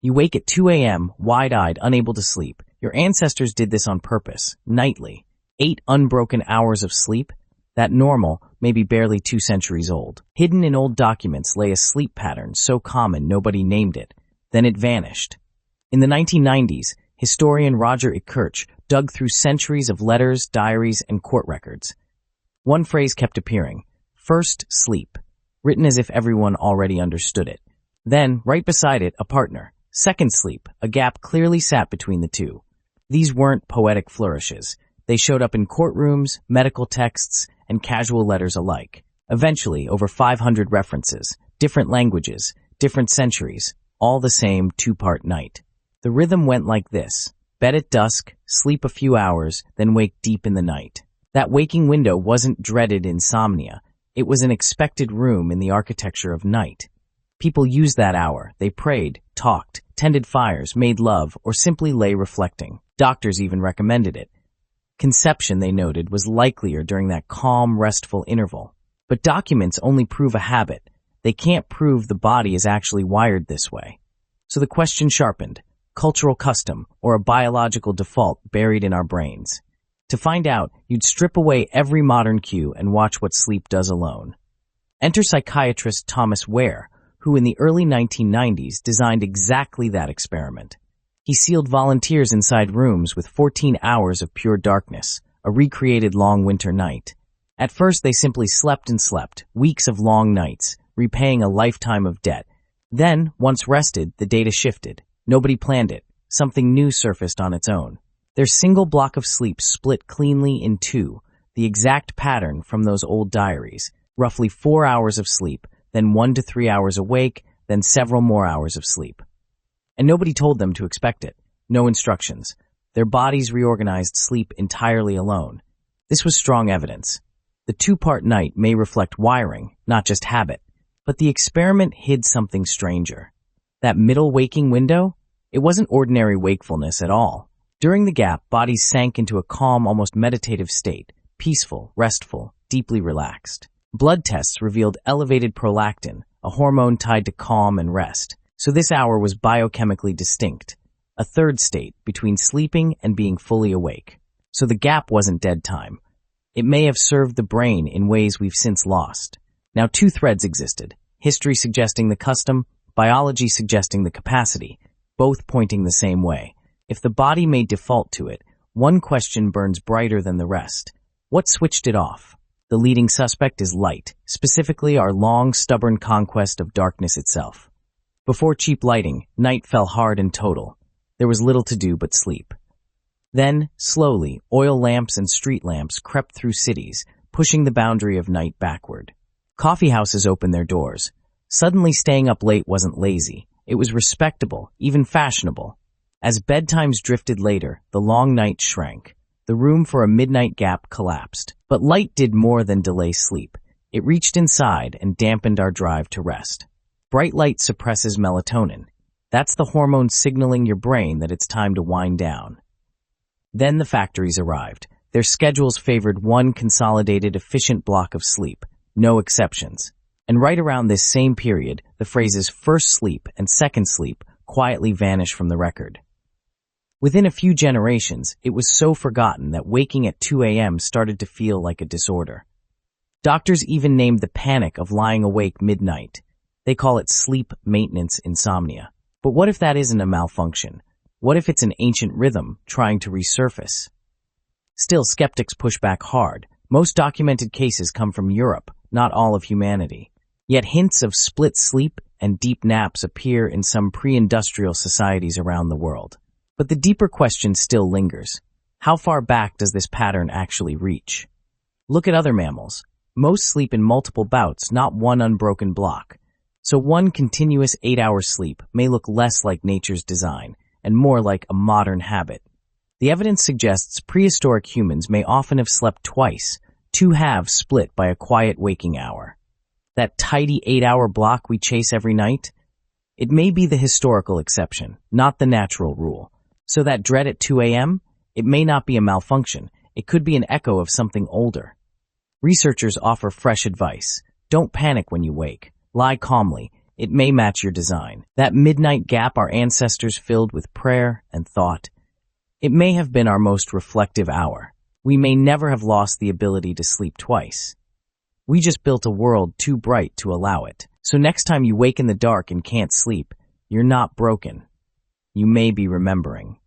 You wake at 2 a.m., wide-eyed, unable to sleep. Your ancestors did this on purpose, nightly. 8 unbroken hours of sleep? That normal, maybe barely 2 centuries old. Hidden in old documents lay a sleep pattern so common nobody named it. Then it vanished. In the 1990s, historian Roger Ekirch dug through centuries of letters, diaries, and court records. One phrase kept appearing: first sleep, written as if everyone already understood it. Then, right beside it, a partner. Second sleep, a gap clearly sat between the two. These weren't poetic flourishes. They showed up in courtrooms, medical texts, and casual letters alike. Eventually, over 500 references, different languages, different centuries, all the same 2-part night. The rhythm went like this: bed at dusk, sleep a few hours, then wake deep in the night. That waking window wasn't dreaded insomnia. It was an expected room in the architecture of night. People used that hour. They prayed, talked, tended fires, made love, or simply lay reflecting. Doctors even recommended it. Conception, they noted, was likelier during that calm, restful interval. But documents only prove a habit. They can't prove the body is actually wired this way. So the question sharpened: cultural custom or a biological default buried in our brains? To find out, you'd strip away every modern cue and watch what sleep does alone. Enter psychiatrist Thomas Wehr, who in the early 1990s designed exactly that experiment. He sealed volunteers inside rooms with 14 hours of pure darkness, a recreated long winter night. At first they simply slept and slept, weeks of long nights, repaying a lifetime of debt. Then, once rested, the data shifted. Nobody planned it. Something new surfaced on its own. Their single block of sleep split cleanly in two, the exact pattern from those old diaries. Roughly 4 hours of sleep, then 1 to 3 hours awake, then several more hours of sleep. And nobody told them to expect it. No instructions. Their bodies reorganized sleep entirely alone. This was strong evidence. The 2-part night may reflect wiring, not just habit. But the experiment hid something stranger. That middle waking window? It wasn't ordinary wakefulness at all. During the gap, bodies sank into a calm, almost meditative state, peaceful, restful, deeply relaxed. Blood tests revealed elevated prolactin, a hormone tied to calm and rest. So this hour was biochemically distinct, a third state between sleeping and being fully awake. So the gap wasn't dead time. It may have served the brain in ways we've since lost. Now 2 threads existed, history suggesting the custom, biology suggesting the capacity, both pointing the same way. If the body may default to it, one question burns brighter than the rest. What switched it off? The leading suspect is light, specifically our long, stubborn conquest of darkness itself. Before cheap lighting, night fell hard and total. There was little to do but sleep. Then, slowly, oil lamps and street lamps crept through cities, pushing the boundary of night backward. Coffee houses opened their doors. Suddenly staying up late wasn't lazy. It was respectable, even fashionable. As bedtimes drifted later, the long night shrank. The room for a midnight gap collapsed. But light did more than delay sleep. It reached inside and dampened our drive to rest. Bright light suppresses melatonin. That's the hormone signaling your brain that it's time to wind down. Then the factories arrived. Their schedules favored one consolidated, efficient block of sleep. No exceptions. And right around this same period, the phrases first sleep and second sleep quietly vanish from the record. Within a few generations, it was so forgotten that waking at 2 a.m. started to feel like a disorder. Doctors even named the panic of lying awake midnight. They call it sleep maintenance insomnia. But what if that isn't a malfunction? What if it's an ancient rhythm trying to resurface? Still, skeptics push back hard. Most documented cases come from Europe, not all of humanity. Yet hints of split sleep and deep naps appear in some pre-industrial societies around the world. But the deeper question still lingers. How far back does this pattern actually reach? Look at other mammals. Most sleep in multiple bouts, not one unbroken block. So one continuous 8-hour sleep may look less like nature's design and more like a modern habit. The evidence suggests prehistoric humans may often have slept twice, 2 halves split by a quiet waking hour. That tidy 8-hour block we chase every night? It may be the historical exception, not the natural rule. So that dread at 2 a.m., it may not be a malfunction. It could be an echo of something older. Researchers offer fresh advice. Don't panic when you wake. Lie calmly. It may match your design. That midnight gap our ancestors filled with prayer and thought. It may have been our most reflective hour. We may never have lost the ability to sleep twice. We just built a world too bright to allow it. So next time you wake in the dark and can't sleep, you're not broken. You may be remembering.